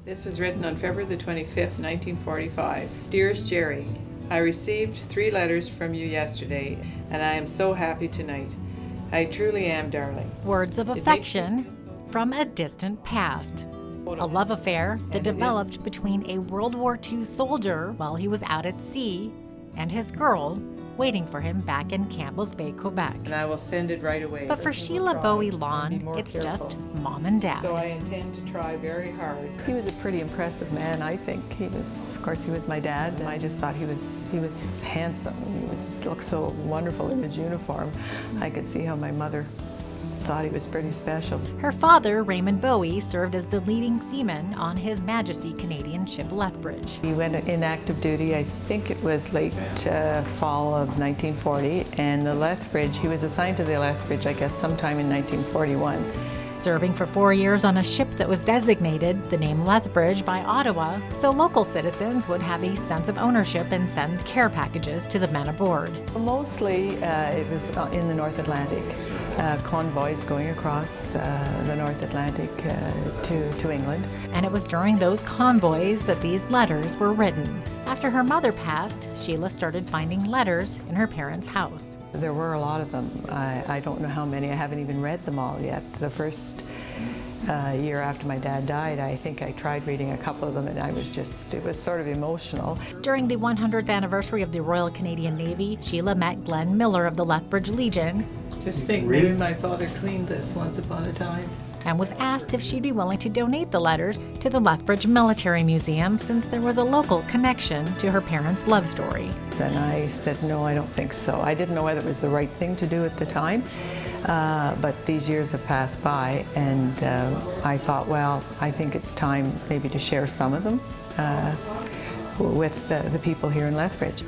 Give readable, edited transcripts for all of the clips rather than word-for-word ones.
This was written on February the 25th, 1945. Dearest Jerry, I received 3 letters from you yesterday, and I am so happy tonight. I truly am, darling. Words of affection from a distant past. A love affair that developed between a World War II soldier while he was out at sea and his girl waiting for him back in Campbell's Bay, Quebec. And I will send it right away. But for Sheila Bowie Lon, it's just mom and dad. So I intend to try very hard. He was a pretty impressive man, I think. Of course, he was my dad, and I just thought he was handsome. He looked so wonderful in his uniform. I could see how my mother thought he was pretty special. Her father, Raymond Bowie, served as the leading seaman on His Majesty Canadian ship Lethbridge. He went in active duty, I think it was late fall of 1940, and the Lethbridge, he was assigned to the Lethbridge, I guess, sometime in 1941. Serving for 4 years on a ship that was designated the name Lethbridge by Ottawa, so local citizens would have a sense of ownership and send care packages to the men aboard. Mostly it was in the North Atlantic, convoys going across the North Atlantic to England. And it was during those convoys that these letters were written. After her mother passed, Sheila started finding letters in her parents' house. There were a lot of them. I don't know how many. I haven't even read them all yet. The first year after my dad died, I think I tried reading a couple of them, and it was sort of emotional. During the 100th anniversary of the Royal Canadian Navy, Sheila met Glenn Miller of the Lethbridge Legion. Just think, maybe my father cleaned this once upon a time. And was asked if she'd be willing to donate the letters to the Lethbridge Military Museum since there was a local connection to her parents' love story. And I said, no, I don't think so. I didn't know whether it was the right thing to do at the time, but these years have passed by, and I thought, well, I think it's time maybe to share some of them with the people here in Lethbridge.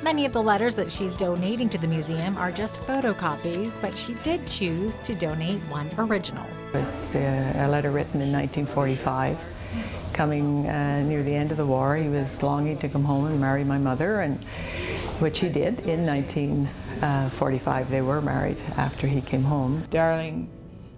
Many of the letters that she's donating to the museum are just photocopies, but she did choose to donate one original. It was a letter written in 1945, coming near the end of the war. He was longing to come home and marry my mother, and which he did in 1945. They were married after he came home. Darling,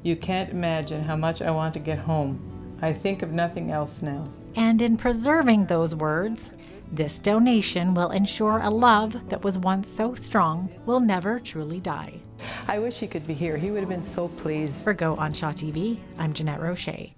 you can't imagine how much I want to get home. I think of nothing else now. And in preserving those words, this donation will ensure a love that was once so strong will never truly die. I wish he could be here. He would have been so pleased. For Go on Shaw TV, I'm Jeanette Roche.